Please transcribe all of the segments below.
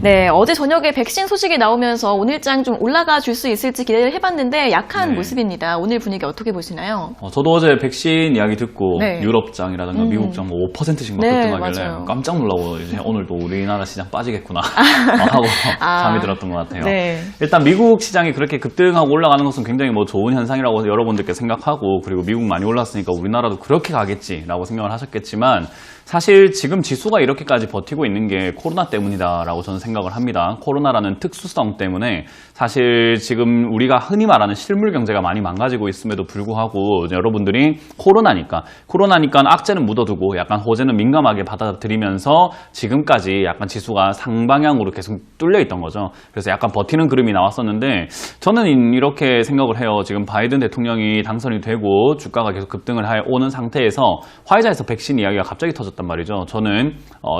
네, 어제 저녁에 백신 소식이 나오면서 오늘장 좀 올라가 줄 수 있을지 기대를 해봤는데 약한 네. 모습입니다. 오늘 분위기 어떻게 보시나요? 저도 어제 백신 이야기 듣고 네. 유럽장이라든가 미국장 뭐 5%씩 막 네, 급등하길래 맞아요. 깜짝 놀라고 이제 오늘도 우리나라 시장 빠지겠구나 하고 잠이 들었던 것 같아요. 네. 일단 미국 시장이 그렇게 급등하고 올라가는 것은 굉장히 뭐 좋은 현상이라고 여러분들께 생각하고, 그리고 미국 많이 올랐으니까 우리나라도 그렇게 가겠지라고 생각을 하셨겠지만, 사실 지금 지수가 이렇게까지 버티고 있는 게 코로나 때문이다라고 저는 생각을 합니다. 코로나라는 특수성 때문에 사실 지금 우리가 흔히 말하는 실물 경제가 많이 망가지고 있음에도 불구하고 여러분들이 코로나니까 악재는 묻어두고 약간 호재는 민감하게 받아들이면서 지금까지 약간 지수가 상방향으로 계속 뚫려 있던 거죠. 그래서 약간 버티는 그림이 나왔었는데, 저는 이렇게 생각을 해요. 지금 바이든 대통령이 당선이 되고 주가가 계속 급등을 오는 상태에서 화이자에서 백신 이야기가 갑자기 터졌단 말이죠. 저는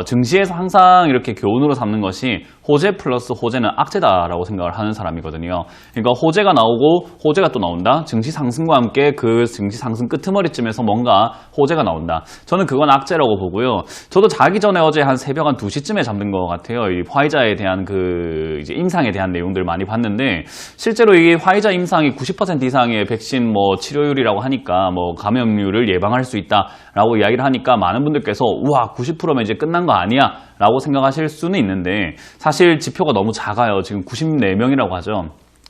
증시에서 항상 이렇게 교훈으로 삼는 것이 호재 플러스 호재는 악재다라고 생각을 하는 사람이거든요. 그러니까 호재가 나오고 호재가 또 나온다. 증시 상승과 함께 그 증시 상승 끄트머리쯤에서 뭔가 호재가 나온다. 저는 그건 악재라고 보고요. 저도 자기 전에 어제 한 새벽 한 2시쯤에 잠든 것 같아요. 이 화이자에 대한 그 이제 임상에 대한 내용들을 많이 봤는데, 실제로 이 화이자 임상이 90% 이상의 백신 뭐 치료율이라고 하니까 뭐 감염률을 예방할 수 있다라고 이야기를 하니까 많은 분들께서 우와 90%면 이제 끝난 거 아니야 라고 생각하실 수는 있는데, 사실 지표가 너무 작아요. 지금 94명이라고 하죠.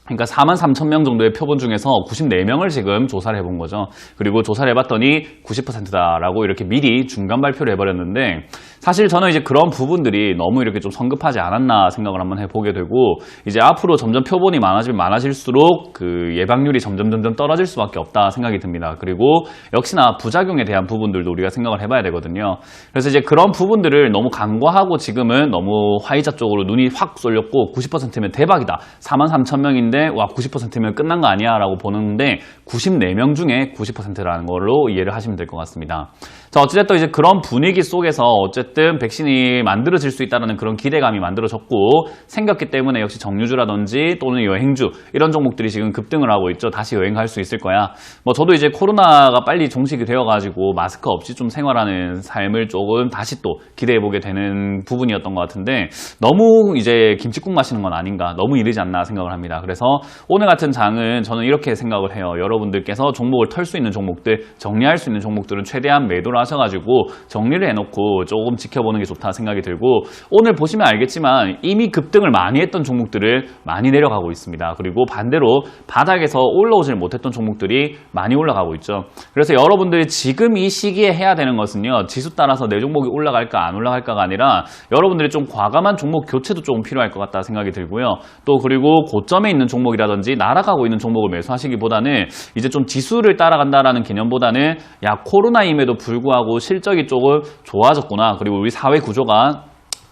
그러니까 43,000명 정도의 표본 중에서 94명을 지금 조사를 해본 거죠. 그리고 조사를 해봤더니 90%다라고 이렇게 미리 중간 발표를 해버렸는데, 사실 저는 이제 그런 부분들이 너무 이렇게 좀 성급하지 않았나 생각을 한번 해보게 되고, 이제 앞으로 점점 표본이 많아지면 많아질수록 그 예방률이 점점 떨어질 수밖에 없다 생각이 듭니다. 그리고 역시나 부작용에 대한 부분들도 우리가 생각을 해봐야 되거든요. 그래서 이제 그런 부분들을 너무 간과하고 지금은 너무 화이자 쪽으로 눈이 확 쏠렸고 90%면 대박이다. 43,000명인데 와 90%면 끝난 거 아니야 라고 보는데 94명 중에 90%라는 걸로 이해를 하시면 될 것 같습니다. 자, 어찌됐든 이제 그런 분위기 속에서 어쨌든 백신이 만들어질 수 있다는 그런 기대감이 만들어졌고 생겼기 때문에 역시 정유주라든지 또는 여행주 이런 종목들이 지금 급등을 하고 있죠. 다시 여행할 수 있을 거야. 뭐 저도 이제 코로나가 빨리 종식이 되어가지고 마스크 없이 좀 생활하는 삶을 조금 다시 또 기대해보게 되는 부분이었던 것 같은데, 너무 이제 김칫국 마시는 건 아닌가, 너무 이르지 않나 생각을 합니다. 그래서 오늘 같은 장은 저는 이렇게 생각을 해요. 여러분들께서 종목을 털 수 있는 종목들, 정리할 수 있는 종목들은 최대한 매도를 하셔가지고 정리를 해놓고 조금 지켜보는 게 좋다 생각이 들고, 오늘 보시면 알겠지만 이미 급등을 많이 했던 종목들을 많이 내려가고 있습니다. 그리고 반대로 바닥에서 올라오질 못했던 종목들이 많이 올라가고 있죠. 그래서 여러분들이 지금 이 시기에 해야 되는 것은요, 지수 따라서 내 종목이 올라갈까 안 올라갈까가 아니라 여러분들이 좀 과감한 종목 교체도 조금 필요할 것 같다 생각이 들고요. 또 그리고 고점에 있는 종목이라든지 날아가고 있는 종목을 매수하시기보다는 이제 좀 지수를 따라간다라는 개념보다는 야 코로나임에도 불구하고 실적이 조금 좋아졌구나, 그리고 우리 사회 구조가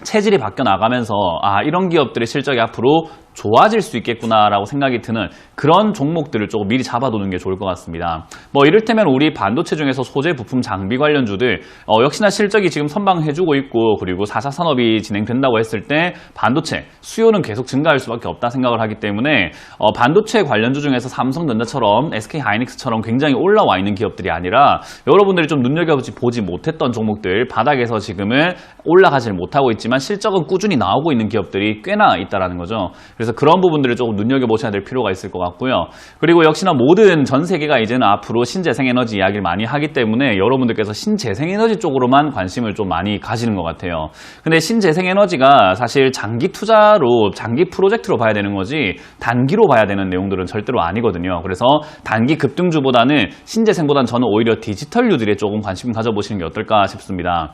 체질이 바뀌어 나가면서 이런 기업들의 실적이 앞으로 좋아질 수 있겠구나라고 생각이 드는 그런 종목들을 조금 미리 잡아두는 게 좋을 것 같습니다. 뭐 이를테면 우리 반도체 중에서 소재, 부품, 장비 관련주들 역시나 실적이 지금 선방해주고 있고, 그리고 4차 산업이 진행된다고 했을 때 반도체 수요는 계속 증가할 수밖에 없다 생각을 하기 때문에 반도체 관련주 중에서 삼성전자처럼 SK하이닉스처럼 굉장히 올라와 있는 기업들이 아니라 여러분들이 좀 눈여겨보지 못했던 종목들, 바닥에서 지금은 올라가질 못하고 있지만 실적은 꾸준히 나오고 있는 기업들이 꽤나 있다는 거죠. 그래서 그런 부분들을 조금 눈여겨보셔야 될 필요가 있을 것 같고요. 그리고 역시나 모든 전 세계가 이제는 앞으로 신재생에너지 이야기를 많이 하기 때문에 여러분들께서 신재생에너지 쪽으로만 관심을 좀 많이 가지는 것 같아요. 근데 신재생에너지가 사실 장기 투자로, 장기 프로젝트로 봐야 되는 거지 단기로 봐야 되는 내용들은 절대로 아니거든요. 그래서 단기 급등주보다는 신재생보다는 저는 오히려 디지털류들에 조금 관심 가져보시는 게 어떨까 싶습니다.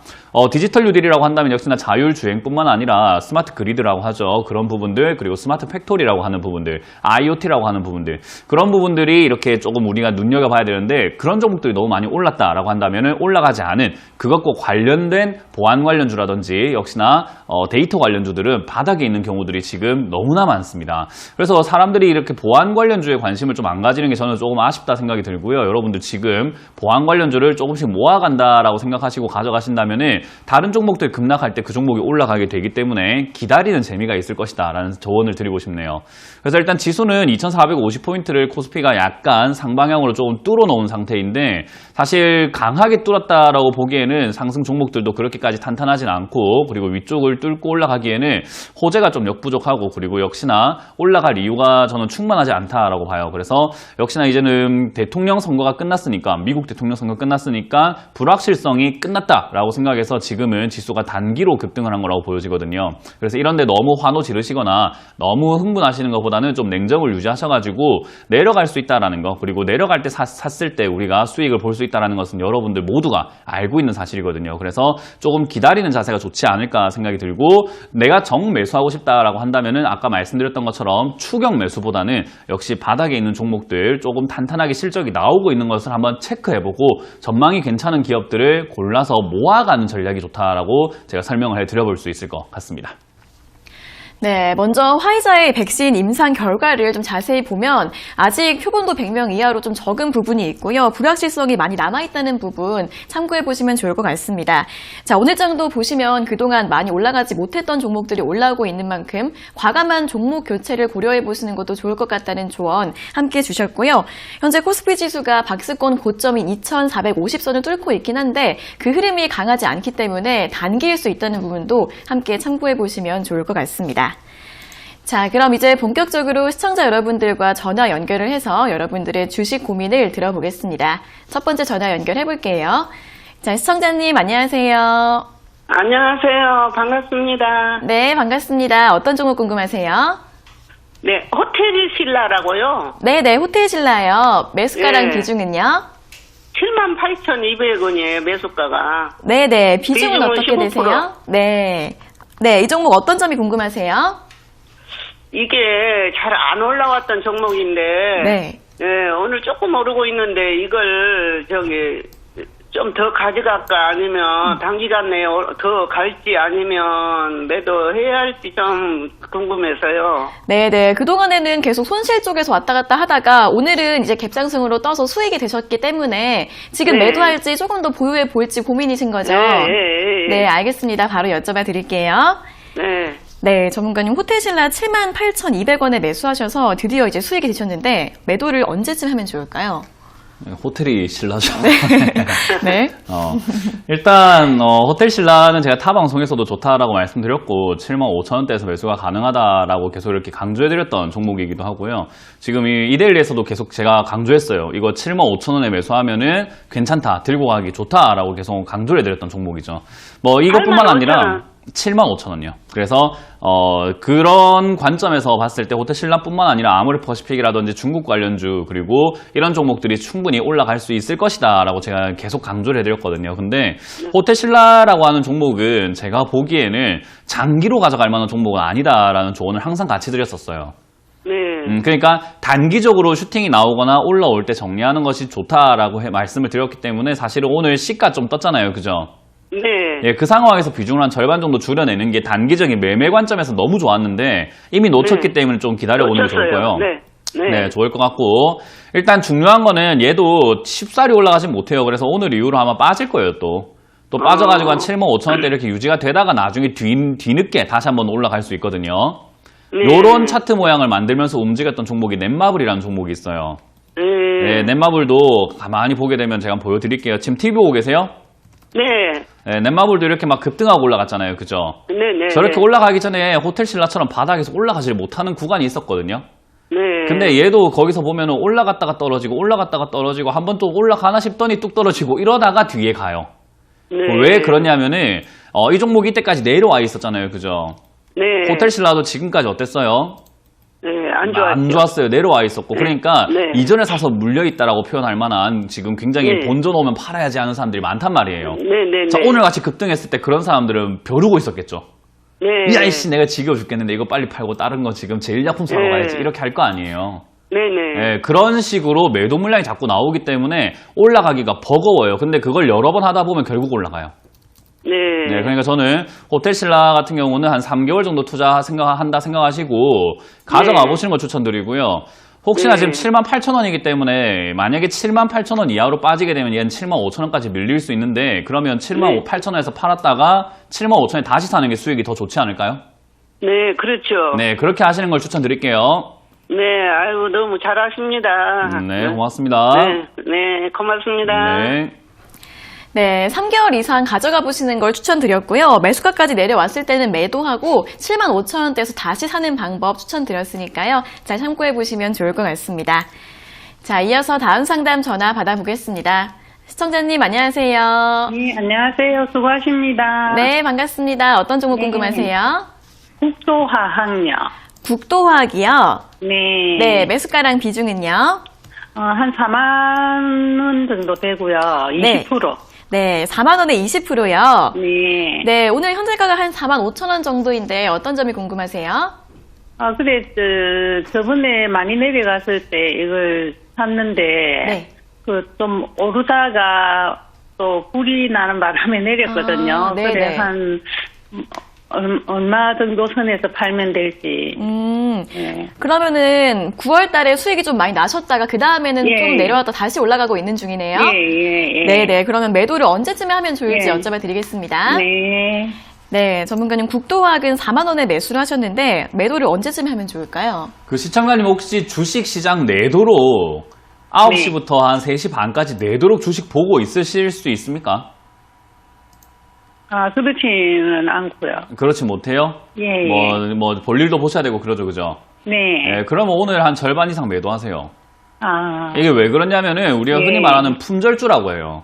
디지털류들이라고 한다면 역시나 자율주행뿐만 아니라 스마트 그리드라고 하죠. 그런 부분들, 그리고 스마트 팩토리라고 하는 부분들, IoT라고 하는 부분들, 그런 부분들이 이렇게 조금 우리가 눈여겨봐야 되는데, 그런 종목들이 너무 많이 올랐다라고 한다면 올라가지 않은 그것과 관련된 보안 관련주라든지 역시나 데이터 관련주들은 바닥에 있는 경우들이 지금 너무나 많습니다. 그래서 사람들이 이렇게 보안 관련주에 관심을 좀 안 가지는 게 저는 조금 아쉽다 생각이 들고요. 여러분들 지금 보안 관련주를 조금씩 모아간다라고 생각하시고 가져가신다면 다른 종목들 급락할 때 그 종목이 올라가게 되기 때문에 기다리는 재미가 있을 것이다 라는 조언을 드리고 드리고 싶네요. 그래서 일단 지수는 2450포인트를 코스피가 약간 상방향으로 조금 뚫어놓은 상태인데 사실 강하게 뚫었다라고 보기에는 상승 종목들도 그렇게까지 탄탄하진 않고 그리고 위쪽을 뚫고 올라가기에는 호재가 좀 역부족하고 그리고 역시나 올라갈 이유가 저는 충분하지 않다라고 봐요. 그래서 역시나 이제는 대통령 선거가 끝났으니까 미국 대통령 선거 끝났으니까 불확실성이 끝났다라고 생각해서 지금은 지수가 단기로 급등을 한 거라고 보여지거든요. 그래서 이런데 너무 환호 지르시거나 너무 흥분하시는 것보다는 좀 냉정을 유지하셔가지고 내려갈 수 있다라는 거 그리고 내려갈 때 샀을 때 우리가 수익을 볼 수 있다라는 것은 여러분들 모두가 알고 있는 사실이거든요. 그래서 조금 기다리는 자세가 좋지 않을까 생각이 들고 내가 정 매수하고 싶다라고 한다면은 아까 말씀드렸던 것처럼 추격 매수보다는 역시 바닥에 있는 종목들 조금 탄탄하게 실적이 나오고 있는 것을 한번 체크해보고 전망이 괜찮은 기업들을 골라서 모아가는 전략이 좋다라고 제가 설명을 해드려볼 수 있을 것 같습니다. 네, 먼저 화이자의 백신 임상 결과를 좀 자세히 보면 아직 표본도 100명 이하로 좀 적은 부분이 있고요. 불확실성이 많이 남아있다는 부분 참고해 보시면 좋을 것 같습니다. 자, 오늘장도 보시면 그동안 많이 올라가지 못했던 종목들이 올라오고 있는 만큼 과감한 종목 교체를 고려해 보시는 것도 좋을 것 같다는 조언 함께 주셨고요. 현재 코스피 지수가 박스권 고점인 2450선을 뚫고 있긴 한데 그 흐름이 강하지 않기 때문에 단기일 수 있다는 부분도 함께 참고해 보시면 좋을 것 같습니다. 자, 그럼 이제 본격적으로 시청자 여러분들과 전화 연결을 해서 여러분들의 주식 고민을 들어보겠습니다. 첫 번째 전화 연결해 볼게요. 자, 시청자님 안녕하세요. 안녕하세요. 반갑습니다. 네, 반갑습니다. 어떤 종목 궁금하세요? 네, 호텔이 신라라고요. 네, 호텔 신라요. 매수가랑 네. 비중은요? 78,200원이에요, 매수가가. 네, 비중은 어떻게 15%. 되세요? 네, 이 종목 어떤 점이 궁금하세요? 이게 잘 안 올라왔던 종목인데, 네. 오늘 조금 오르고 있는데, 이걸, 좀 더 가져갈까, 아니면 단기간 내에 더 갈지, 아니면 매도해야 할지 좀 궁금해서요. 네. 그동안에는 계속 손실 쪽에서 왔다 갔다 하다가 오늘은 이제 갭상승으로 떠서 수익이 되셨기 때문에 지금 네. 매도할지 조금 더 보유해 볼지 고민이신 거죠? 네, 알겠습니다. 바로 여쭤봐 드릴게요. 네. 네, 전문가님 호텔신라 78,200원에 매수하셔서 드디어 이제 수익이 되셨는데 매도를 언제쯤 하면 좋을까요? 호텔이 신라죠. 네. 일단 호텔 신라는 제가 타 방송에서도 좋다라고 말씀드렸고 75,000원대에서 매수가 가능하다라고 계속 이렇게 강조해드렸던 종목이기도 하고요. 지금 이 이데일리에서도 계속 제가 강조했어요. 이거 75,000원에 매수하면은 괜찮다, 들고 가기 좋다라고 계속 강조해드렸던 종목이죠. 뭐 이것뿐만 아니라 75,000원이요. 그래서 그런 관점에서 봤을 때 호텔 신라뿐만 아니라 아모레퍼시픽이라든지 중국 관련주 그리고 이런 종목들이 충분히 올라갈 수 있을 것이다 라고 제가 계속 강조를 해드렸거든요. 근데 호텔 신라라고 하는 종목은 제가 보기에는 장기로 가져갈 만한 종목은 아니다라는 조언을 항상 같이 드렸었어요. 네. 그러니까 단기적으로 슈팅이 나오거나 올라올 때 정리하는 것이 좋다라고 말씀을 드렸기 때문에 사실은 오늘 시가 좀 떴잖아요. 그죠? 네. 예, 그 상황에서 비중을 한 절반 정도 줄여내는 게 단기적인 매매 관점에서 너무 좋았는데 이미 놓쳤기 때문에 좀 기다려보는 게 좋을 거예요. 네, 좋을 것 같고 일단 중요한 거는 얘도 쉽사리 올라가진 못해요. 그래서 오늘 이후로 아마 빠질 거예요. 또 빠져가지고 한 75,000원대 이렇게 유지가 되다가 나중에 뒤늦게 다시 한번 올라갈 수 있거든요. 요런 차트 모양을 만들면서 움직였던 종목이 넷마블이라는 종목이 있어요. 네, 넷마블도 가만히 보게 되면 제가 한번 보여드릴게요. 지금 TV 보고 계세요? 네, 넷마블도 이렇게 막 급등하고 올라갔잖아요. 그죠? 네. 저렇게 올라가기 전에 호텔 신라처럼 바닥에서 올라가질 못하는 구간이 있었거든요. 네. 근데 얘도 거기서 보면은 올라갔다가 떨어지고 한 번 또 올라가나 싶더니 뚝 떨어지고 이러다가 뒤에 가요. 네. 왜 그러냐면은 이 종목이 이때까지 내려와 있었잖아요. 그죠? 네. 호텔 신라도 지금까지 어땠어요? 네, 안 좋았죠. 안 좋았어요. 내려와 있었고. 그러니까 네. 이전에 사서 물려있다라고 표현할 만한 지금 굉장히 네. 본전 오면 팔아야지 하는 사람들이 많단 말이에요. 네. 자, 오늘 같이 급등했을 때 그런 사람들은 벼르고 있었겠죠. 네. 야, 이씨, 내가 지겨워 죽겠는데 이거 빨리 팔고 다른 거 지금 제일약품 사러 네. 가야지. 이렇게 할 거 아니에요. 네네. 예, 그런 식으로 매도 물량이 자꾸 나오기 때문에 올라가기가 버거워요. 근데 그걸 여러 번 하다 보면 결국 올라가요. 네. 네, 그러니까 저는 호텔 신라 같은 경우는 한 3개월 정도 한다 생각하시고 가져가 보시는 걸 추천드리고요. 혹시나 지금 78,000원이기 때문에 만약에 78,000원 이하로 빠지게 되면 얘는 75,000원까지 밀릴 수 있는데 그러면 78,000원에서 팔았다가 75,000원에 다시 사는 게 수익이 더 좋지 않을까요? 네, 그렇죠. 네, 그렇게 하시는 걸 추천드릴게요. 네, 아유, 너무 잘하십니다. 네, 고맙습니다. 네, 네, 고맙습니다. 네. 네, 3개월 이상 가져가 보시는 걸 추천드렸고요. 매수가까지 내려왔을 때는 매도하고 75,000원대에서 다시 사는 방법 추천드렸으니까요. 잘 참고해 보시면 좋을 것 같습니다. 자, 이어서 다음 상담 전화 받아보겠습니다. 시청자님 안녕하세요. 네, 안녕하세요. 수고하십니다. 네, 반갑습니다. 어떤 종목 네. 궁금하세요? 국토화학요. 국도화학이요. 네. 네, 매수가랑 비중은요? 한 4만 원 정도 되고요. 20%. 네, 4만 원에 20%요. 네. 네, 오늘 현재가가 한 4만 5천 원 정도인데 어떤 점이 궁금하세요? 그래, 저번에 많이 내려갔을 때 이걸 샀는데, 네. 좀 오르다가 또 불이 나는 바람에 내렸거든요. 아, 네네. 그래, 얼마 정도 선에서 팔면 될지. 네. 그러면은 9월 달에 수익이 좀 많이 나셨다가 그 다음에는 예. 좀 내려왔다 다시 올라가고 있는 중이네요. 예. 네네. 그러면 매도를 언제쯤에 하면 좋을지 예. 여쭤봐 드리겠습니다. 네. 네, 전문가님 국도화학은 4만 원에 매수를 하셨는데 매도를 언제쯤에 하면 좋을까요? 그 시청자님 혹시 주식 시장 내도록 9시부터 한 3시 반까지 내도록 주식 보고 있으실 수 있습니까? 그렇지는 않고요. 그렇지 못해요? 예. 뭐, 볼 일도 보셔야 되고 그러죠, 그죠? 네. 네, 그러면 오늘 한 절반 이상 매도하세요. 아, 이게 왜 그러냐면은 우리가 예. 흔히 말하는 품절주라고 해요.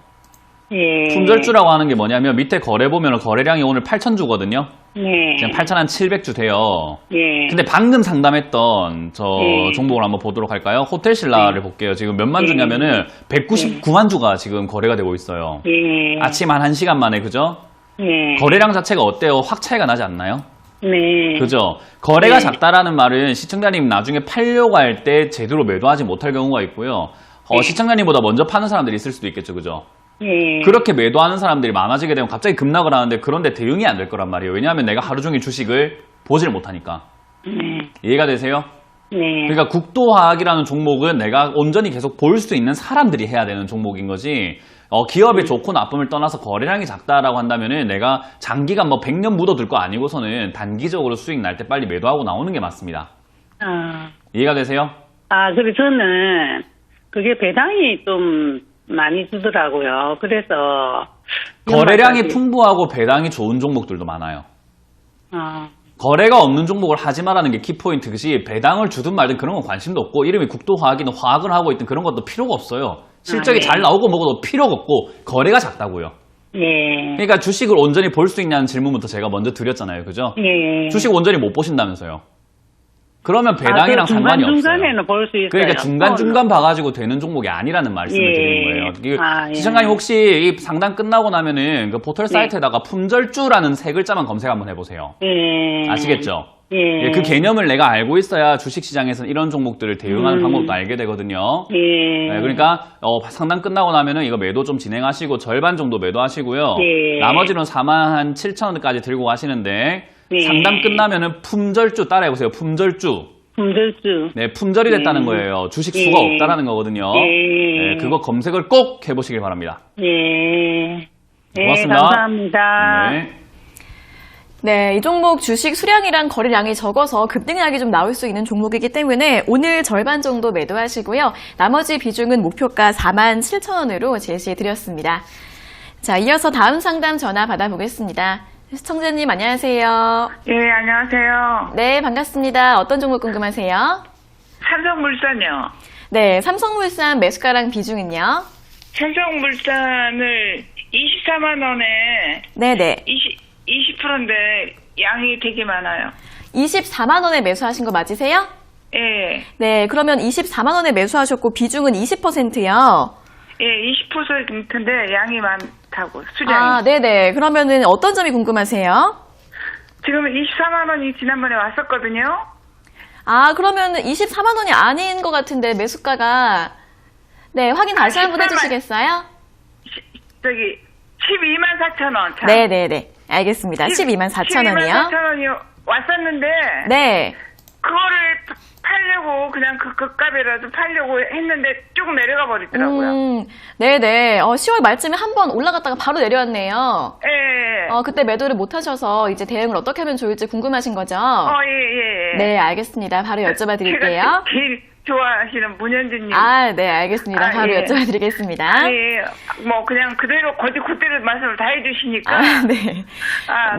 예. 품절주라고 하는 게 뭐냐면 밑에 거래 보면 거래량이 오늘 8,000주거든요. 네. 지금 8,700주 돼요. 예. 근데 방금 상담했던 저 예. 종목을 한번 보도록 할까요? 호텔신라를 볼게요. 지금 몇만 예. 주냐면은 199만 주가 지금 거래가 되고 있어요. 예. 아침 한 1시간 만에, 그죠? 예. 거래량 자체가 어때요? 확 차이가 나지 않나요? 네. 그죠? 거래가 네. 작다라는 말은 시청자님 나중에 팔려고 할 때 제대로 매도하지 못할 경우가 있고요. 네. 시청자님보다 먼저 파는 사람들이 있을 수도 있겠죠, 그죠? 예. 그렇게 매도하는 사람들이 많아지게 되면 갑자기 급락을 하는데 그런데 대응이 안 될 거란 말이에요. 왜냐하면 내가 하루 종일 주식을 보질 못하니까. 네. 이해가 되세요? 네. 그러니까 국도화학이라는 종목은 내가 온전히 계속 볼 수 있는 사람들이 해야 되는 종목인 거지. 기업의 좋고 나쁨을 떠나서 거래량이 작다라고 한다면은 내가 장기간 뭐 100년 묻어둘 거 아니고서는 단기적으로 수익 날 때 빨리 매도하고 나오는 게 맞습니다. 이해가 되세요? 그래, 저는 그게 배당이 좀 많이 주더라고요. 그래서. 거래량이 연말까지. 풍부하고 배당이 좋은 종목들도 많아요. 아, 거래가 없는 종목을 하지 말라는 게 키포인트. 그것이 배당을 주든 말든 그런 건 관심도 없고 이름이 국도화학이든 화학을 하고 있든 그런 것도 필요가 없어요. 실적이 네. 잘 나오고 먹어도 필요가 없고 거래가 작다고요. 예. 그러니까 주식을 온전히 볼 수 있냐는 질문부터 제가 먼저 드렸잖아요. 그죠? 예. 주식 온전히 못 보신다면서요. 그러면 배당이랑 상관이 없어요. 중간중간에는 볼 수 있어요. 그러니까 중간중간 봐가지고 되는 종목이 아니라는 말씀을 예. 드리는 거예요. 예. 시청자님 혹시 이 상담 끝나고 나면은 그 포털 사이트에다가 품절주라는 세 글자만 검색 한번 해보세요. 예. 아시겠죠? 예. 그 개념을 내가 알고 있어야 주식시장에서는 이런 종목들을 대응하는 방법도 알게 되거든요. 예. 네, 그러니까 상담 끝나고 나면은 이거 매도 좀 진행하시고 절반 정도 매도하시고요. 예. 나머지는 47,000원까지 들고 가시는데 예. 상담 끝나면은 품절주 따라해보세요. 품절주. 품절주. 네, 품절이 됐다는 거예요. 주식 수가 예. 없다라는 거거든요. 예. 네, 그거 검색을 꼭 해보시길 바랍니다. 예. 고맙습니다. 감사합니다. 네. 네, 이 종목 주식 수량이랑 거래량이 적어서 급등락이 좀 나올 수 있는 종목이기 때문에 오늘 절반 정도 매도하시고요. 나머지 비중은 목표가 47,000원으로 제시해드렸습니다. 자, 이어서 다음 상담 전화 받아보겠습니다. 시청자님 안녕하세요. 예, 안녕하세요. 네, 반갑습니다. 어떤 종목 궁금하세요? 삼성물산이요. 네, 삼성물산 매수가랑 비중은요? 삼성물산을 24만 원에 네네. 20%인데 양이 되게 많아요. 24만 원에 매수하신 거 맞으세요? 예, 네, 그러면 24만 원에 매수하셨고 비중은 20%요. 예, 20%인데 양이 많다고, 수량이. 아, 네네. 그러면은 어떤 점이 궁금하세요? 지금 24만 원이 지난번에 왔었거든요. 아, 그러면 24만 원이 아닌 것 같은데 매수가가 네, 확인 다시 한번 14만. 해주시겠어요? 저기, 12만 4천 원. 참. 네네네. 알겠습니다. 12만 4천 12만 원이요. 4천 원이 왔었는데, 네. 그거를 팔 팔려고 그냥 그 값이라도 팔려고 했는데 쭉 내려가 버리더라고요. 네네. 10월 말쯤에 한번 올라갔다가 바로 내려왔네요. 예. 그때 매도를 못 하셔서 이제 대응을 어떻게 하면 좋을지 궁금하신 거죠? 예. 네, 알겠습니다. 바로 여쭤봐 드릴게요. 제가 제일 좋아하시는 문현진님. 네, 알겠습니다. 바로 예. 여쭤봐 드리겠습니다. 뭐 그냥 그대로 그대로 말씀을 다 해주시니까. 네.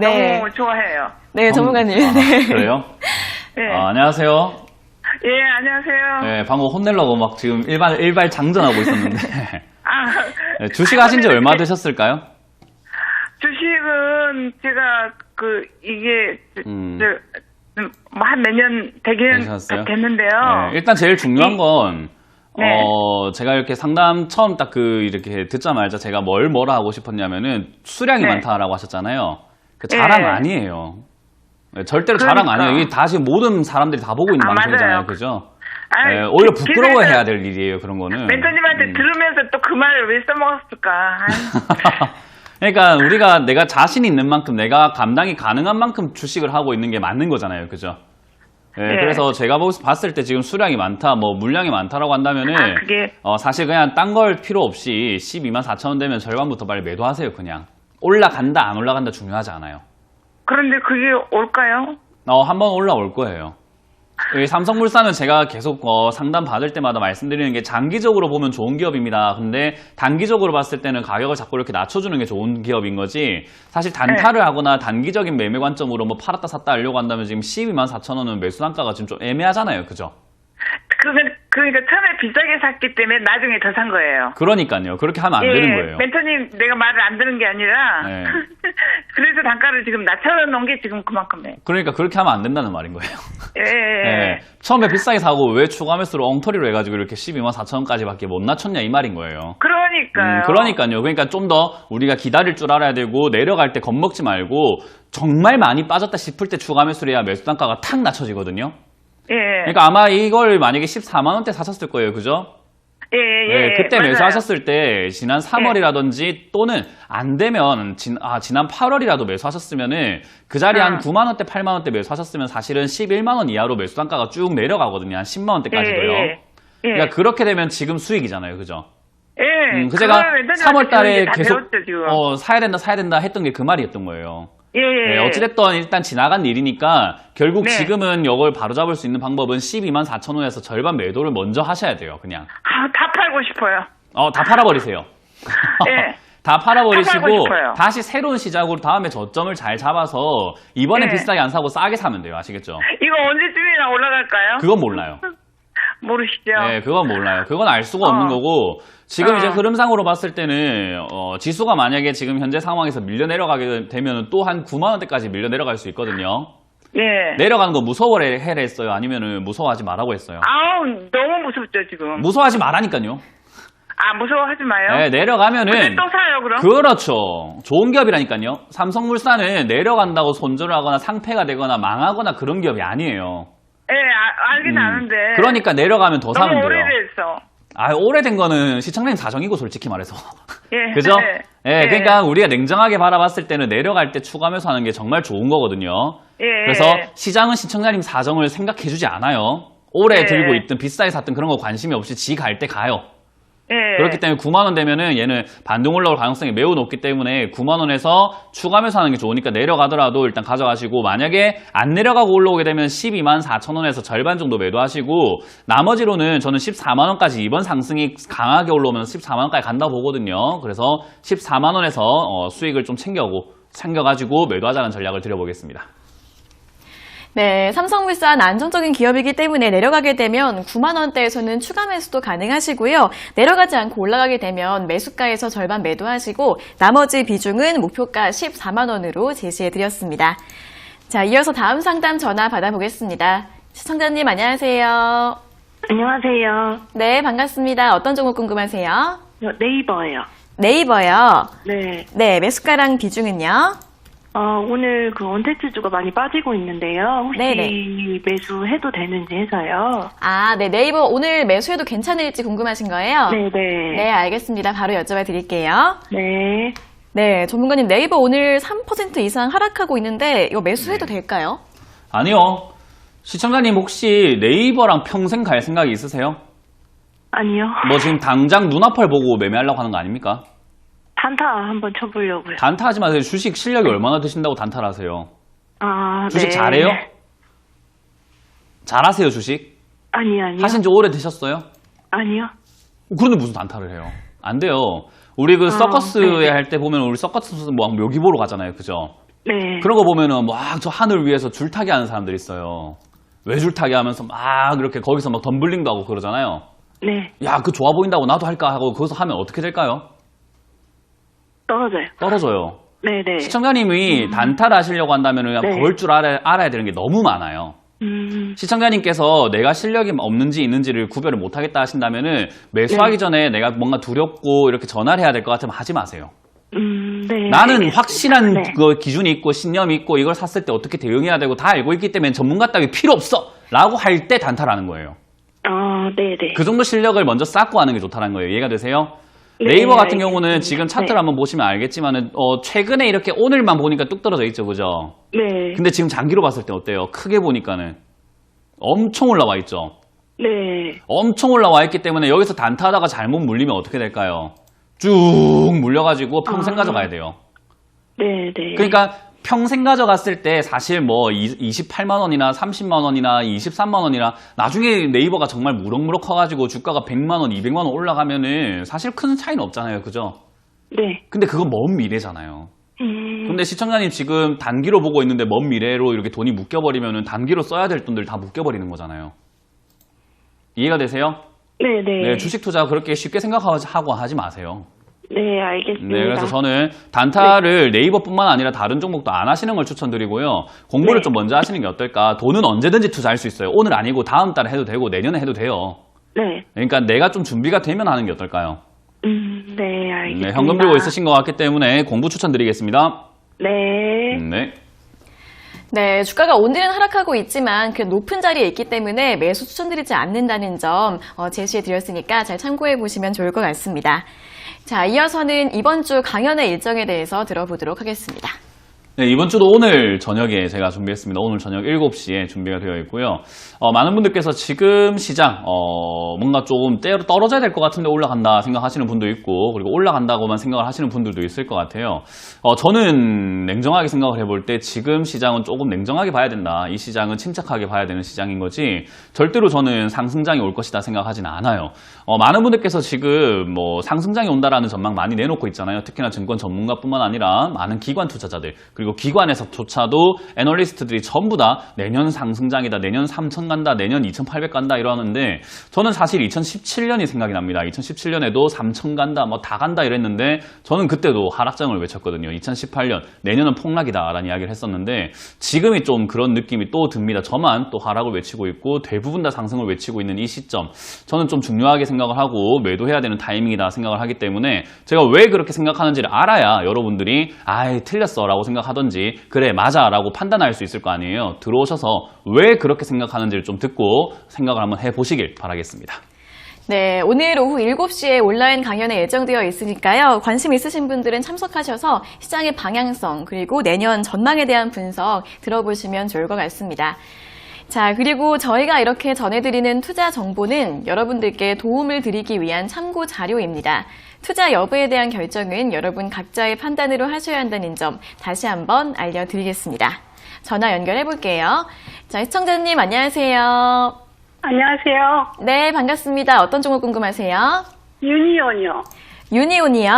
네. 너무 좋아해요. 네, 전문가님. 네. 그래요? 예. 안녕하세요. 예, 안녕하세요. 네, 방금 혼내려고 막 지금 일발 장전하고 있었는데. 네, 주식 하신 지 네. 얼마 되셨을까요? 주식은 제가 이게 한 몇 년 되긴 되셨어요? 됐는데요. 네, 일단 제일 중요한 건, 네. 제가 이렇게 상담 처음 딱 이렇게 듣자마자 제가 뭐라 하고 싶었냐면은 수량이 네. 많다라고 하셨잖아요. 그 자랑 네. 아니에요. 네, 절대로 그러니까. 자랑 아니에요. 이게 다시 모든 사람들이 다 보고 있는 방송이잖아요. 맞아요. 그죠? 아이, 네, 오히려 그- 부끄러워해야 그래서 될 일이에요. 그런 거는. 멘토님한테 들으면서 또 그 말을 왜 써먹었을까. 그러니까 우리가 내가 자신 있는 만큼 내가 감당이 가능한 만큼 주식을 하고 있는 게 맞는 거잖아요. 그죠? 네, 네. 그래서 제가 봤을 때 지금 수량이 많다, 뭐 물량이 많다라고 한다면은 그게 사실 그냥 딴 걸 필요 없이 12만 4천 원 되면 절반부터 빨리 매도하세요. 그냥 올라간다 안 올라간다 중요하지 않아요. 그런데 그게 올까요? 한번 올라올 거예요. 이 삼성물산은 제가 계속 상담 받을 때마다 말씀드리는 게 장기적으로 보면 좋은 기업입니다. 근데 단기적으로 봤을 때는 가격을 자꾸 이렇게 낮춰주는 게 좋은 기업인 거지. 사실 단타를 하거나 단기적인 매매 관점으로 뭐 팔았다 샀다 하려고 한다면 지금 12만 4천 원은 매수 단가가 지금 좀 애매하잖아요. 그죠? 그러니까 처음에 비싸게 샀기 때문에 나중에 더 산 거예요. 그러니까요. 그렇게 하면 안 되는 거예요. 멘토님 내가 말을 안 들은 게 아니라 네. 그래서 단가를 지금 낮춰놓은 게 지금 그만큼이에요. 그러니까 그렇게 하면 안 된다는 말인 거예요. 예. 네. 처음에 비싸게 사고 왜 추가 매수로 엉터리로 해가지고 이렇게 12만 4천 원까지밖에 못 낮췄냐 이 말인 거예요. 그러니까요. 그러니까요. 그러니까 좀 더 우리가 기다릴 줄 알아야 되고 내려갈 때 겁먹지 말고 정말 많이 빠졌다 싶을 때 추가 매수를 해야 매수 단가가 탁 낮춰지거든요. 예. 그러니까 아마 이걸 만약에 14만 원대 사셨을 거예요. 그죠? 예. 네, 그때 맞아요. 매수하셨을 때 지난 3월이라든지 또는 안 되면 지난 8월이라도 매수하셨으면은 그 자리에 한 9만 원대, 8만 원대 매수하셨으면 사실은 11만 원 이하로 매수 단가가 쭉 내려가거든요. 한 10만 원대까지도요. 예. 그러니까 그렇게 되면 지금 수익이잖아요. 그죠? 예. 그 제가 3월 달에 계속 배웠죠, 지금. 사야 된다 했던 게 그 말이었던 거예요. 예. 네, 어찌됐든 일단 지나간 일이니까 결국 네. 지금은 이걸 바로잡을 수 있는 방법은 12만 4천 원에서 절반 매도를 먼저 하셔야 돼요. 그냥. 다 팔고 싶어요. 다 팔아버리세요. 예. 다 다 팔아버리시고 팔고 싶어요. 다시 새로운 시작으로 다음에 저점을 잘 잡아서 이번엔 네. 비싸게 안 사고 싸게 사면 돼요. 아시겠죠? 이거 언제쯤이나 올라갈까요? 그건 몰라요. 모르시죠? 네, 그건 몰라요. 그건 알 수가 없는 거고 지금 이제 흐름상으로 봤을 때는 지수가 만약에 지금 현재 상황에서 밀려 내려가게 되면 또 한 9만 원대까지 밀려 내려갈 수 있거든요. 예. 내려가는 거 무서워해 했어요? 아니면은 무서워하지 말라고 했어요? 아우, 너무 무섭죠, 지금. 무서워하지 말라니까요. 무서워하지 마요. 네, 내려가면은 근데 또 사요, 그럼? 그렇죠. 좋은 기업이라니까요. 삼성물산은 내려간다고 손절을 하거나 상폐가 되거나 망하거나 그런 기업이 아니에요. 예, 알긴 아는데. 그러니까 내려가면 더 사면 너무 돼요. 오래됐어. 오래된 거는 시청자님 사정이고 솔직히 말해서. 예. 그죠? 예. 예, 그러니까 우리가 냉정하게 바라봤을 때는 내려갈 때 추가 매수하는 게 정말 좋은 거거든요. 예. 그래서 시장은 시청자님 사정을 생각해주지 않아요. 오래 예. 들고 있든 비싸게 샀든 그런 거 관심이 없이 지 갈 때 가요. 예. 그렇기 때문에 9만 원 되면은 얘는 반등 올라올 가능성이 매우 높기 때문에 9만 원에서 추가 매수하는 게 좋으니까 내려가더라도 일단 가져가시고 만약에 안 내려가고 올라오게 되면 12만 4천 원에서 절반 정도 매도하시고 나머지로는 저는 14만 원까지 이번 상승이 강하게 올라오면 14만 원까지 간다고 보거든요. 그래서 14만 원에서 수익을 좀 챙겨가지고 매도하자는 전략을 드려보겠습니다. 네, 삼성물산 안정적인 기업이기 때문에 내려가게 되면 9만 원대에서는 추가 매수도 가능하시고요. 내려가지 않고 올라가게 되면 매수가에서 절반 매도하시고 나머지 비중은 목표가 14만 원으로 제시해드렸습니다. 자, 이어서 다음 상담 전화 받아보겠습니다. 시청자님 안녕하세요. 안녕하세요. 네, 반갑습니다. 어떤 종목 궁금하세요? 네이버예요. 네이버요. 네. 네, 매수가랑 비중은요? 오늘 그 원태치주가 많이 빠지고 있는데요. 혹시 네네. 매수해도 되는지 해서요. 네, 네이버 오늘 매수해도 괜찮을지 궁금하신 거예요? 네네. 네, 알겠습니다. 바로 여쭤봐 드릴게요. 네. 네, 전문가님 네이버 오늘 3% 이상 하락하고 있는데 이거 매수해도 될까요? 아니요. 시청자님 혹시 네이버랑 평생 갈 생각이 있으세요? 아니요. 뭐 지금 당장 눈앞을 보고 매매하려고 하는 거 아닙니까? 단타 한번 쳐보려고요. 단타하지 마세요. 주식 실력이 얼마나 되신다고 단타를 하세요? 아, 주식 네. 잘해요? 잘하세요, 주식? 아니요. 하신 지 오래 되셨어요? 아니요. 그런데 무슨 단타를 해요? 안 돼요. 우리 그 서커스에 네. 할 때 보면 우리 서커스 뭐 묘기 보러 가잖아요. 그죠? 네. 그런 거 보면은 막 저 하늘 위에서 줄타기 하는 사람들 있어요. 왜 줄타기 하면서 막 이렇게 거기서 막 덤블링도 하고 그러잖아요. 네. 야, 그 좋아 보인다고 나도 할까 하고 거기서 하면 어떻게 될까요? 떨어져요. 떨어져요. 네네. 시청자님이 단타를 하시려고 한다면 네. 볼 줄 알아야 되는 게 너무 많아요. 시청자님께서 내가 실력이 없는지 있는지를 구별을 못하겠다 하신다면은 매수하기 전에 내가 뭔가 두렵고 이렇게 전화를 해야 될 것 같으면 하지 마세요. 네. 나는 알겠습니다. 확실한 네. 그 기준이 있고 신념이 있고 이걸 샀을 때 어떻게 대응해야 되고 다 알고 있기 때문에 전문가 따위 필요 없어! 라고 할 때 단타라는 거예요. 네네. 그 정도 실력을 먼저 쌓고 하는 게 좋다는 거예요. 이해가 되세요? 네, 네이버 같은 알겠습니다. 경우는 지금 차트를 네. 한번 보시면 알겠지만은 최근에 이렇게 오늘만 보니까 뚝 떨어져 있죠, 그죠? 네. 근데 지금 장기로 봤을 때 어때요? 크게 보니까는 엄청 올라와 있죠. 네. 엄청 올라와 있기 때문에 여기서 단타하다가 잘못 물리면 어떻게 될까요? 쭉 물려가지고 평생 가져가야 돼요. 네네. 그러니까 평생 가져갔을 때 사실 뭐 28만 원이나 30만 원이나 23만 원이나 나중에 네이버가 정말 무럭무럭 커가지고 주가가 100만 원, 200만 원 올라가면은 사실 큰 차이는 없잖아요, 그죠? 네. 근데 그건 먼 미래잖아요. 근데 시청자님 지금 단기로 보고 있는데 먼 미래로 이렇게 돈이 묶여버리면은 단기로 써야 될 돈들 다 묶여버리는 거잖아요. 이해가 되세요? 네네. 네, 주식 투자 그렇게 쉽게 생각하고 하지 마세요. 네, 알겠습니다. 네, 그래서 저는 단타를 네이버뿐만 아니라 다른 종목도 안 하시는 걸 추천드리고요. 공부를 네. 좀 먼저 하시는 게 어떨까? 돈은 언제든지 투자할 수 있어요. 오늘 아니고 다음 달에 해도 되고 내년에 해도 돼요. 네. 그러니까 내가 좀 준비가 되면 하는 게 어떨까요? 네, 알겠습니다. 네, 현금 들고 있으신 것 같기 때문에 공부 추천드리겠습니다. 네. 네. 네, 주가가 오늘은 하락하고 있지만 그 높은 자리에 있기 때문에 매수 추천드리지 않는다는 점 제시해 드렸으니까 잘 참고해 보시면 좋을 것 같습니다. 자, 이어서는 이번 주 강연의 일정에 대해서 들어보도록 하겠습니다. 네, 이번 주도 오늘 저녁에 제가 준비했습니다. 오늘 저녁 7시에 준비가 되어 있고요. 많은 분들께서 지금 시장, 뭔가 조금 떨어져야 될 것 같은데 올라간다 생각하시는 분도 있고, 그리고 올라간다고만 생각을 하시는 분들도 있을 것 같아요. 저는 냉정하게 생각을 해볼 때 지금 시장은 조금 냉정하게 봐야 된다. 이 시장은 침착하게 봐야 되는 시장인 거지, 절대로 저는 상승장이 올 것이다 생각하지는 않아요. 많은 분들께서 지금 뭐 상승장이 온다라는 전망 많이 내놓고 있잖아요. 특히나 증권 전문가뿐만 아니라 많은 기관 투자자들, 그리고 기관에서조차도 애널리스트들이 전부 다 내년 상승장이다, 내년 3,000 간다, 내년 2,800 간다 이러는데, 저는 사실 2017년이 생각이 납니다. 2017년에도 3,000 간다, 뭐 다 간다 이랬는데 저는 그때도 하락장을 외쳤거든요. 2018년 내년은 폭락이다라는 이야기를 했었는데 지금이 좀 그런 느낌이 또 듭니다. 저만 또 하락을 외치고 있고 대부분 다 상승을 외치고 있는 이 시점, 저는 좀 중요하게 생각을 하고 매도해야 되는 타이밍이다 생각을 하기 때문에 제가 왜 그렇게 생각하는지를 알아야 여러분들이 아이 틀렸어 라고 생각하던지 그래 맞아 라고 판단할 수 있을 거 아니에요. 들어오셔서 왜 그렇게 생각하는지를 좀 듣고 생각을 한번 해보시길 바라겠습니다. 네, 오늘 오후 7시에 온라인 강연에 예정되어 있으니까요. 관심 있으신 분들은 참석하셔서 시장의 방향성 그리고 내년 전망에 대한 분석 들어보시면 좋을 것 같습니다. 자, 그리고 저희가 이렇게 전해드리는 투자 정보는 여러분들께 도움을 드리기 위한 참고 자료입니다. 투자 여부에 대한 결정은 여러분 각자의 판단으로 하셔야 한다는 점 다시 한번 알려드리겠습니다. 전화 연결해 볼게요. 자, 시청자님 안녕하세요. 안녕하세요. 네, 반갑습니다. 어떤 종목 궁금하세요? 유니온이요. 유니온이요.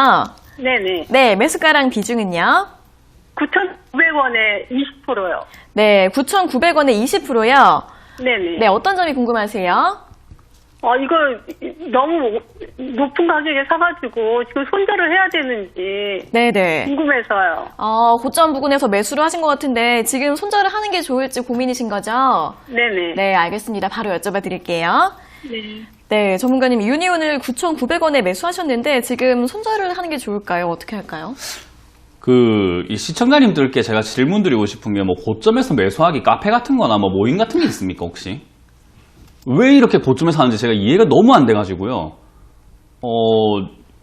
네네. 네, 매수가랑 비중은요? 9,900원에 20%요. 네, 9,900원에 20%요. 네네. 네, 어떤 점이 궁금하세요? 이걸 너무 높은 가격에 사가지고 지금 손절을 해야 되는지 네네. 궁금해서요. 고점 부근에서 매수를 하신 것 같은데 지금 손절을 하는 게 좋을지 고민이신 거죠? 네네. 네, 알겠습니다. 바로 여쭤봐 드릴게요. 네. 네, 전문가님 유니온을 9,900원에 매수하셨는데 지금 손절을 하는 게 좋을까요? 어떻게 할까요? 이 시청자님들께 제가 질문 드리고 싶은 게 뭐 고점에서 매수하기 카페 같은 거나 뭐 모임 같은 게 있습니까 혹시? 왜 이렇게 고점에서 하는지 제가 이해가 너무 안 돼가지고요.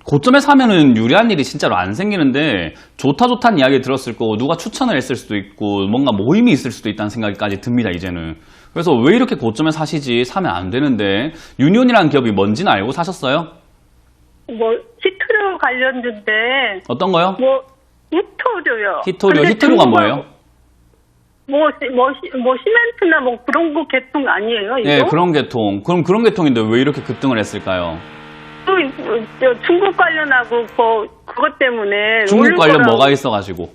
고점에 사면은 유리한 일이 진짜로 안 생기는데 좋다는 이야기 들었을 거고 누가 추천을 했을 수도 있고 뭔가 모임이 있을 수도 있다는 생각까지 듭니다 이제는. 그래서 왜 이렇게 고점에 사시지? 사면 안 되는데. 유니온이라는 기업이 뭔지는 알고 사셨어요? 뭐 히토류 관련된데 어떤 거요? 뭐 히토류요. 히토류. 근데 히토류가 중국은 뭐예요? 뭐 시멘트나 뭐 그런 거 계통 아니에요? 이거? 예, 그런 계통. 그럼 그런 계통인데 왜 이렇게 급등을 했을까요? 저 중국 관련하고 그것 때문에 중국 오를 관련 거라고. 뭐가 있어가지고.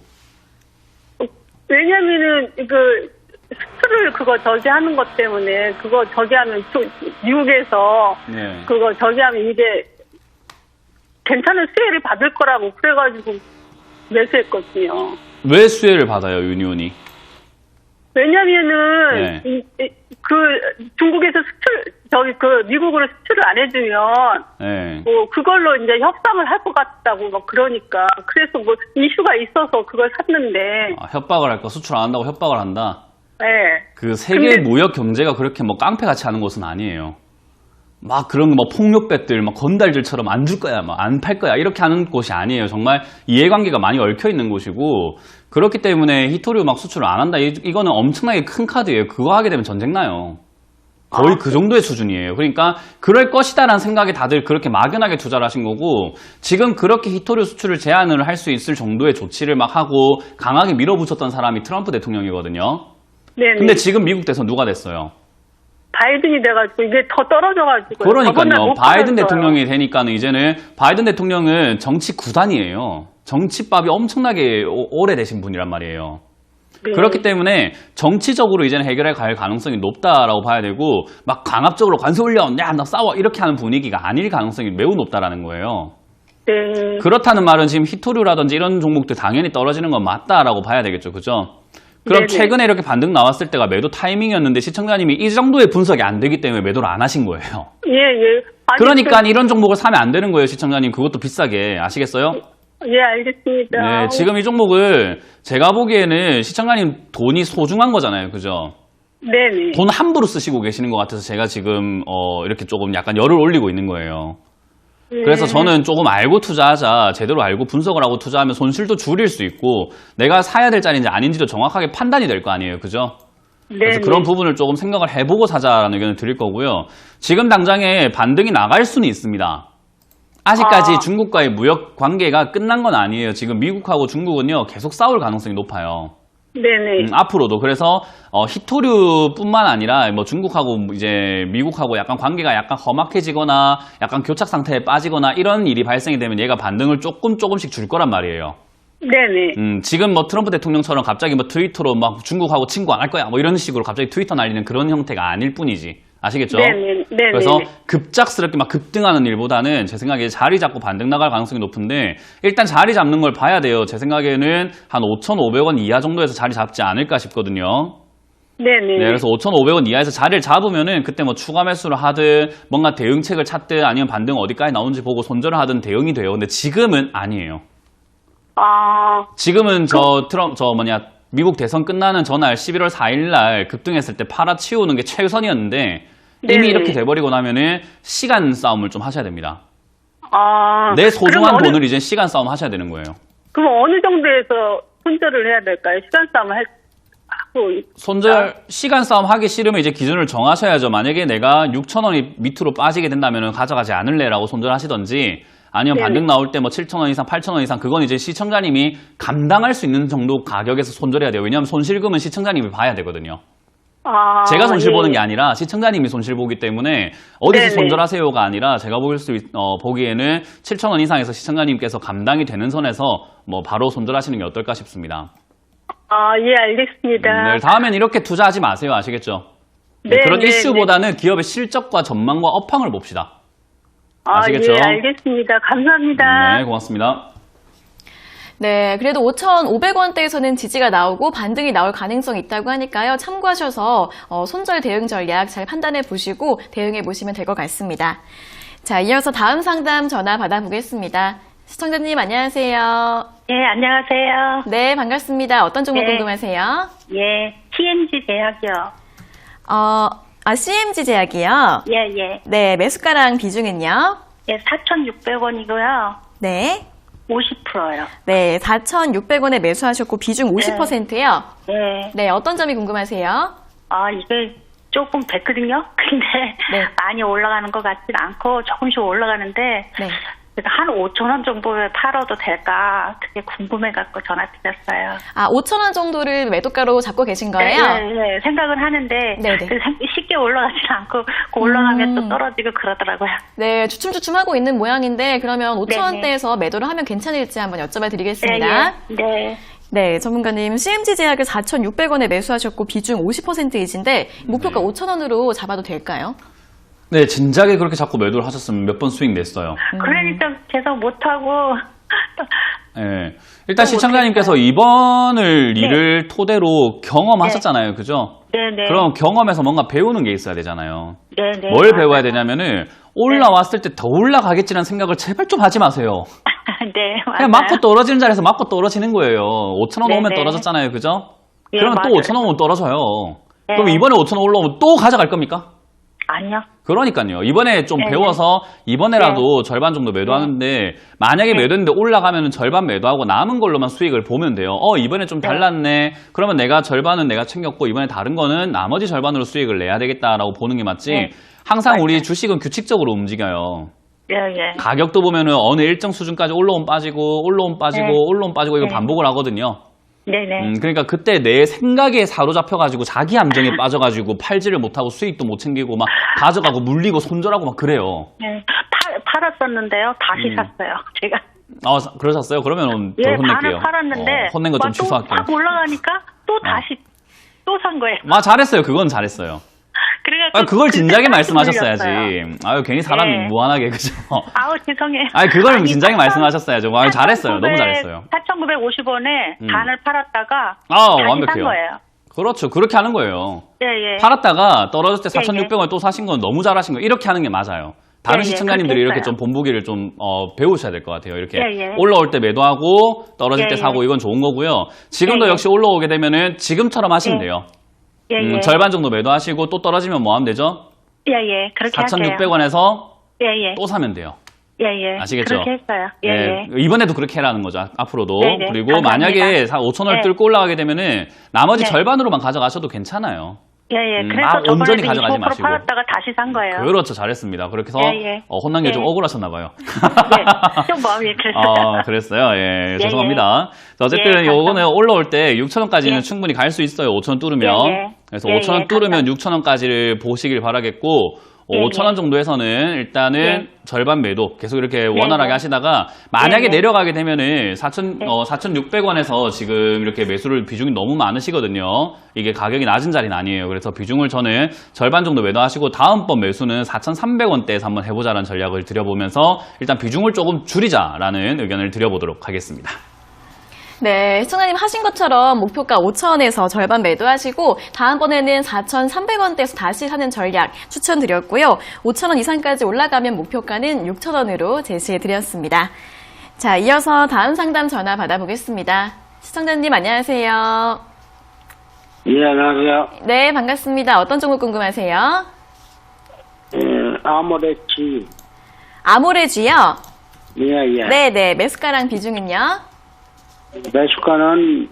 왜냐면은 수출을 그거 저기하는 것 때문에 그거 저기하면 미국에서 네. 그거 저기하면 이게 괜찮은 수혜를 받을 거라고 그래가지고 매수했거든요. 왜 수혜를 받아요, 유니온이? 왜냐면은 네. 중국에서 미국으로 수출을 안 해주면 네. 뭐 그걸로 이제 협상을 할 것 같다고 막 그러니까 그래서 뭐 이슈가 있어서 그걸 샀는데 아, 협박을 할까? 수출 안 한다고 협박을 한다? 네. 그 세계 근데- 무역 경제가 그렇게 뭐 깡패같이 하는 곳은 아니에요. 막 그런 뭐 폭력배들, 막 건달들처럼 안 줄 거야, 막 안 팔 거야 이렇게 하는 곳이 아니에요. 정말 이해관계가 많이 얽혀 있는 곳이고 그렇기 때문에 히토류 막 수출을 안 한다. 이거는 엄청나게 큰 카드예요. 그거 하게 되면 전쟁 나요. 거의 그 정도의 수준이에요. 그러니까 그럴 것이다라는 생각에 다들 그렇게 막연하게 투자를 하신 거고 지금 그렇게 히토류 수출을 제한을 할 수 있을 정도의 조치를 막 하고 강하게 밀어붙였던 사람이 트럼프 대통령이거든요. 네네. 근데 지금 미국 대선 누가 됐어요? 바이든이 돼가지고 이게 더 떨어져가지고 그러니까요. 바이든 대통령이 되니까는 이제는 바이든 대통령은 정치 구단이에요. 정치밥이 엄청나게 오래되신 분이란 말이에요. 네. 그렇기 때문에 정치적으로 이제는 해결해 갈 가능성이 높다라고 봐야 되고 막 강압적으로 관세 올려, 야, 나 싸워 이렇게 하는 분위기가 아닐 가능성이 매우 높다라는 거예요. 네. 그렇다는 말은 지금 히토류라든지 이런 종목들 당연히 떨어지는 건 맞다라고 봐야 되겠죠. 그죠? 그럼 네네. 최근에 이렇게 반등 나왔을 때가 매도 타이밍이었는데 시청자님이 이 정도의 분석이 안 되기 때문에 매도를 안 하신 거예요. 예. 아니, 그러니까 이런 종목을 사면 안 되는 거예요, 시청자님. 그것도 비싸게. 아시겠어요? 예, 알겠습니다. 네, 지금 이 종목을 제가 보기에는 시청자님 돈이 소중한 거잖아요. 그죠? 네네. 돈 함부로 쓰시고 계시는 것 같아서 제가 지금 이렇게 조금 약간 열을 올리고 있는 거예요. 그래서 저는 조금 알고 투자하자, 제대로 알고 분석을 하고 투자하면 손실도 줄일 수 있고 내가 사야 될 자리인지 아닌지도 정확하게 판단이 될 거 아니에요. 그죠? 그래서 네네. 그런 부분을 조금 생각을 해보고 사자라는 의견을 드릴 거고요. 지금 당장에 반등이 나갈 수는 있습니다. 아직까지 중국과의 무역 관계가 끝난 건 아니에요. 지금 미국하고 중국은요, 계속 싸울 가능성이 높아요. 네네. 앞으로도. 그래서 히토류뿐만 아니라 뭐 중국하고 이제 미국하고 약간 관계가 약간 험악해지거나 약간 교착 상태에 빠지거나 이런 일이 발생이 되면 얘가 반등을 조금씩 줄 거란 말이에요. 네네. 지금 뭐 트럼프 대통령처럼 갑자기 뭐 트위터로 막 중국하고 친구 안 할 거야 뭐 이런 식으로 갑자기 트위터 날리는 그런 형태가 아닐 뿐이지. 아시겠죠? 네네. 그래서 급작스럽게 막 급등하는 일보다는 제 생각에 자리 잡고 반등 나갈 가능성이 높은데 일단 자리 잡는 걸 봐야 돼요. 제 생각에는 한 5,500원 이하 정도에서 자리 잡지 않을까 싶거든요. 네네. 네, 그래서 5,500원 이하에서 자리를 잡으면은 그때 뭐 추가 매수를 하든 뭔가 대응책을 찾든 아니면 반등 어디까지 나오는지 보고 손절을 하든 대응이 돼요. 근데 지금은 아니에요. 지금은 미국 대선 끝나는 전날 11월 4일 날 급등했을 때 팔아치우는 게 최선이었는데 이미 네네. 이렇게 돼버리고 나면은 시간 싸움을 좀 하셔야 됩니다. 내 그럼 소중한 돈을 이제 시간 싸움 하셔야 되는 거예요. 그럼 어느 정도에서 손절을 해야 될까요? 시간 싸움을 하고. 시간 싸움 하기 싫으면 이제 기준을 정하셔야죠. 만약에 내가 6,000원이 밑으로 빠지게 된다면 가져가지 않을래라고 손절하시던지 아니면 네네. 반등 나올 때 뭐 7,000원 이상, 8,000원 이상 그건 이제 시청자님이 감당할 수 있는 정도 가격에서 손절해야 돼요. 왜냐하면 손실금은 시청자님이 봐야 되거든요. 제가 손실 예. 보는 게 아니라 시청자님이 손실 보기 때문에 어디서 네네. 손절하세요가 아니라 제가 보기에는 7,000원 이상에서 시청자님께서 감당이 되는 선에서 뭐 바로 손절하시는 게 어떨까 싶습니다. 예, 알겠습니다. 네, 다음엔 이렇게 투자하지 마세요. 아시겠죠? 네, 그런 네, 이슈보다는 기업의 실적과 전망과 업황을 봅시다. 아시겠죠? 예, 알겠습니다. 감사합니다. 네, 고맙습니다. 네, 그래도 5,500원대에서는 지지가 나오고 반등이 나올 가능성이 있다고 하니까요. 참고하셔서 손절 대응 전략 잘 판단해 보시고 대응해 보시면 될 것 같습니다. 자, 이어서 다음 상담 전화 받아보겠습니다. 시청자님 안녕하세요. 예, 안녕하세요. 네, 반갑습니다. 어떤 종목 네. 궁금하세요? 예, TMG 제약이요. CMG 제약이요? 예, 예. 네, 매수가랑 비중은요? 예, 4,600원이고요. 네. 50%요. 네, 4,600원에 매수하셨고 비중 50%예요. 네. 네, 어떤 점이 궁금하세요? 아, 이게 조금 됐거든요. 근데 네. 많이 올라가는 것 같진 않고 조금씩 올라가는데 네. 그래서 한 5,000원 정도에 팔아도 될까 그게 궁금해갖고 전화 드렸어요. 아, 5,000원 정도를 매도가로 잡고 계신 거예요? 네, 생각은 하는데 네네. 쉽게 올라가진 않고 그 올라가면 또 음. 떨어지고 그러더라고요. 네, 주춤주춤하고 있는 모양인데 그러면 5,000원대에서 매도를 하면 괜찮을지 한번 여쭤봐 드리겠습니다. 네. 네, 전문가님, CMG 제약을 4,600원에 매수하셨고 비중 50%이신데 목표가 5,000원으로 잡아도 될까요? 네, 진작에 그렇게 자꾸 매도를 하셨으면 몇 번 수익 냈어요. 그러니까 계속 못하고 네. 일단 시청자님께서 이번을 일을 토대로 경험하셨잖아요. 그죠? 네네. 그럼 경험에서 뭔가 배우는 게 있어야 되잖아요. 네네. 뭘 배워야 되냐면은 올라왔을 때 더 올라가겠지라는 생각을 제발 좀 하지 마세요. 네, 맞아요. 그냥 맞고 떨어지는 자리에서 맞고 떨어지는 거예요. 5,000원 오면 네네. 떨어졌잖아요. 그죠? 예, 그러면 또 맞아요. 5,000원 오면 떨어져요. 네. 그럼 이번에 5,000원 올라오면 또 가져갈 겁니까? 아니요. 그러니까요. 이번에 좀 네네. 배워서 이번에라도 절반 정도 매도하는데 만약에 매도했는데 올라가면 절반 매도하고 남은 걸로만 수익을 보면 돼요. 이번에 좀 달랐네. 그러면 내가 절반은 내가 챙겼고 이번에 다른 거는 나머지 절반으로 수익을 내야 되겠다라고 보는 게 맞지. 네. 항상 우리 주식은 규칙적으로 움직여요. 예. 가격도 보면은 어느 일정 수준까지 올라오면 빠지고 올라오면 빠지고 네. 올라오면 빠지고 이거 네. 반복을 하거든요. 네네. 그러니까 그때 내 생각에 사로잡혀가지고 자기 함정에 빠져가지고 팔지를 못하고 수익도 못 챙기고 막 가져가고 물리고 손절하고 막 그래요. 네. 팔았었는데요. 다시 샀어요. 제가. 그러셨어요? 그러면 더 예, 혼낼게요. 반을 팔았는데 혼낸 거 좀 또 취소할게요. 확 올라가니까 또 다시 또 산 거예요. 잘했어요. 그건 잘했어요. 그래가지고 그걸 진작에 그때 말씀하셨어야지. 돌렸어요. 괜히 사람이 네. 무한하게 그죠? 아우 죄송해요. 그걸 아니, 진작에 말씀하셨어야죠. 잘했어요. 너무 잘했어요. 4,950원에 반을 팔았다가 다시 완벽해요. 산 거예요. 그렇죠. 그렇게 하는 거예요. 예. 팔았다가 떨어질 때 예, 4,600원 또 사신 건 너무 잘하신 거예요. 이렇게 하는 게 맞아요. 다른 예, 시청자님들이 그렇게 이렇게 했어요. 좀 본보기를 좀 배우셔야 될 것 같아요. 이렇게 예. 올라올 때 매도하고 떨어질 때 예. 사고 이건 좋은 거고요. 지금도 예. 역시 올라오게 되면은 지금처럼 하시면 예. 돼요. 예. 절반 정도 매도하시고 또 떨어지면 뭐 하면 되죠? 예. 그렇게 할게요. 4,600원에서 예. 또 사면 돼요. 예. 아시겠죠? 그렇게 했어요. 예, 이번에도 그렇게 해라는 거죠. 앞으로도. 네네, 그리고 감사합니다. 만약에 5,000원을 네. 뚫고 올라가게 되면은 나머지 네. 절반으로만 가져가셔도 괜찮아요. 예. 그래서 막 온전히 저번에도 가져가지 25% 마시고. 팔았다가 다시 산 거예요. 그렇죠. 잘했습니다. 그렇게 해서 예. 혼난 게 좀 예. 억울하셨나 봐요. 좀 마음이 그랬어요. 그랬어요. 예, 죄송합니다. 자, 어쨌든 예, 감사합니다. 요거는 올라올 때 6,000원까지는 예. 충분히 갈 수 있어요. 5,000원 뚫으면. 예. 그래서 예, 5,000원 예, 뚫으면 감사합니다. 6,000원까지를 보시길 바라겠고, 예, 5,000원 정도에서는 일단은 절반 매도 계속 이렇게 원활하게 네. 하시다가 만약에 네. 내려가게 되면은 4,600원에서 지금 이렇게 매수를 비중이 너무 많으시거든요. 이게 가격이 낮은 자리는 아니에요. 그래서 비중을 저는 절반 정도 매도하시고 다음번 매수는 4,300원대에서 한번 해보자라는 전략을 드려보면서 일단 비중을 조금 줄이자라는 의견을 드려보도록 하겠습니다. 네, 시청자님 하신 것처럼 목표가 5,000원에서 절반 매도하시고 다음번에는 4,300원대에서 다시 사는 전략 추천드렸고요. 5,000원 이상까지 올라가면 목표가는 6,000원으로 제시해드렸습니다. 자, 이어서 다음 상담 전화 받아보겠습니다. 시청자님 안녕하세요. 예, 안녕하세요. 네, 반갑습니다. 어떤 종목 궁금하세요? 아모레치. 아모레지요? 예. 네네, 매수가랑 비중은요? 매수가는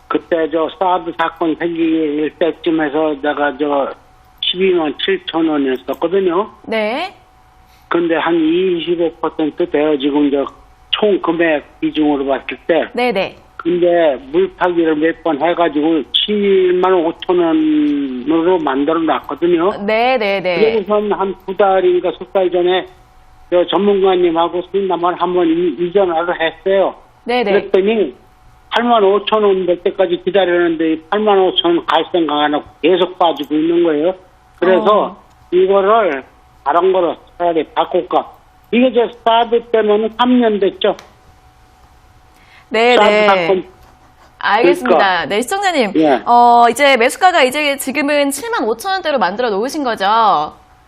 그때 사드 사건 생길 때쯤 해서 내가 12만 7천 원이었었거든요. 네. 근데 한 25% 돼요. 지금 총 금액 비중으로 봤을 때. 네네. 근데 물타기를 몇 번 해가지고 7만 5천 원으로 만들어 놨거든요. 네네네. 그러고선 한 2달인가 3달 전에 전문가님하고 상담을 한번 이전화를 했어요. 네네. 그랬더니 8만 5천 원 될 때까지 기다렸는데 8만 5천 원 갈 생각 안 하고 계속 빠지고 있는 거예요. 그래서 이거를 다른 거로 차라리 바꿀까. 이게 사드 때문에 3년 됐죠. 네네. 사드 사건. 알겠습니다. 그러니까. 네, 시청자님. 예. 이제 매수가가 이제 지금은 7만 5천 원대로 만들어 놓으신 거죠?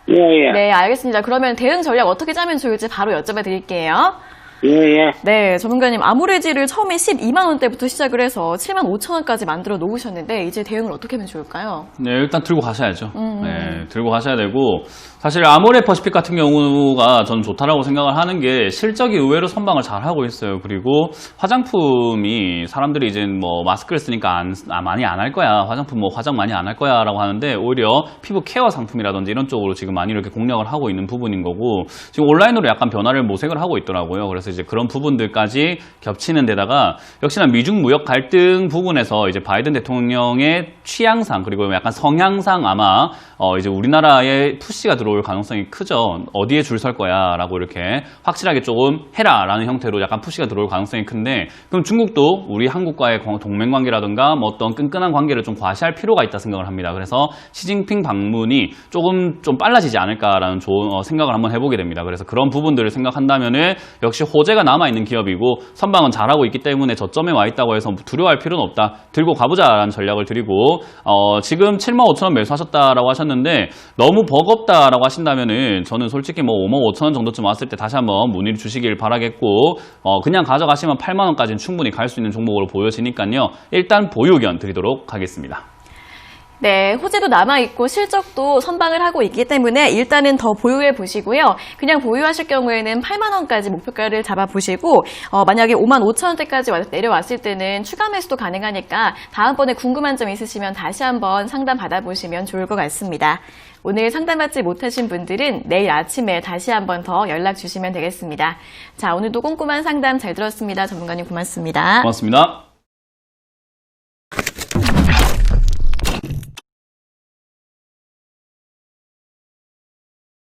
예. 네, 알겠습니다. 그러면 대응 전략 어떻게 짜면 좋을지 바로 여쭤봐 드릴게요. 예. 네, 전문가님 아모레지를 처음에 12만 원대부터 시작을 해서 7만 5천 원까지 만들어 놓으셨는데 이제 대응을 어떻게 하면 좋을까요? 네, 일단 들고 가셔야죠. 네, 들고 가셔야 되고 사실 아모레 퍼시픽 같은 경우가 저는 좋다라고 생각을 하는 게 실적이 의외로 선방을 잘 하고 있어요. 그리고 화장품이 사람들이 이제 뭐 마스크를 쓰니까 많이 안 할 거야. 화장품 뭐 화장 많이 안 할 거야라고 하는데 오히려 피부 케어 상품이라든지 이런 쪽으로 지금 많이 이렇게 공략을 하고 있는 부분인 거고 지금 온라인으로 약간 변화를 모색을 하고 있더라고요. 그래서 이제 그런 부분들까지 겹치는 데다가 역시나 미중 무역 갈등 부분에서 이제 바이든 대통령의 취향상 그리고 약간 성향상 아마 이제 우리나라에 푸시가 들어올 가능성이 크죠. 어디에 줄 설 거야라고 이렇게 확실하게 조금 해라라는 형태로 약간 푸시가 들어올 가능성이 큰데 그럼 중국도 우리 한국과의 동맹 관계라든가 뭐 어떤 끈끈한 관계를 좀 과시할 필요가 있다 생각을 합니다. 그래서 시진핑 방문이 조금 좀 빨라지지 않을까라는 좋은 생각을 한번 해보게 됩니다. 그래서 그런 부분들을 생각한다면은 역시 호재가 남아있는 기업이고 선방은 잘하고 있기 때문에 저점에 와 있다고 해서 두려워할 필요는 없다. 들고 가보자라는 전략을 드리고 지금 75,000원 매수하셨다라고 하셨는데 너무 버겁다라고 하신다면은 저는 솔직히 뭐 55,000원 정도쯤 왔을 때 다시 한번 문의를 주시길 바라겠고 그냥 가져가시면 8만원까지는 충분히 갈 수 있는 종목으로 보여지니까요. 일단 보유 의견 드리도록 하겠습니다. 네, 호재도 남아있고 실적도 선방을 하고 있기 때문에 일단은 더 보유해 보시고요. 그냥 보유하실 경우에는 8만 원까지 목표가를 잡아보시고 만약에 5만 5천 원대까지 내려왔을 때는 추가 매수도 가능하니까 다음번에 궁금한 점 있으시면 다시 한번 상담 받아보시면 좋을 것 같습니다. 오늘 상담받지 못하신 분들은 내일 아침에 다시 한번 더 연락 주시면 되겠습니다. 자, 오늘도 꼼꼼한 상담 잘 들었습니다. 전문가님 고맙습니다. 고맙습니다.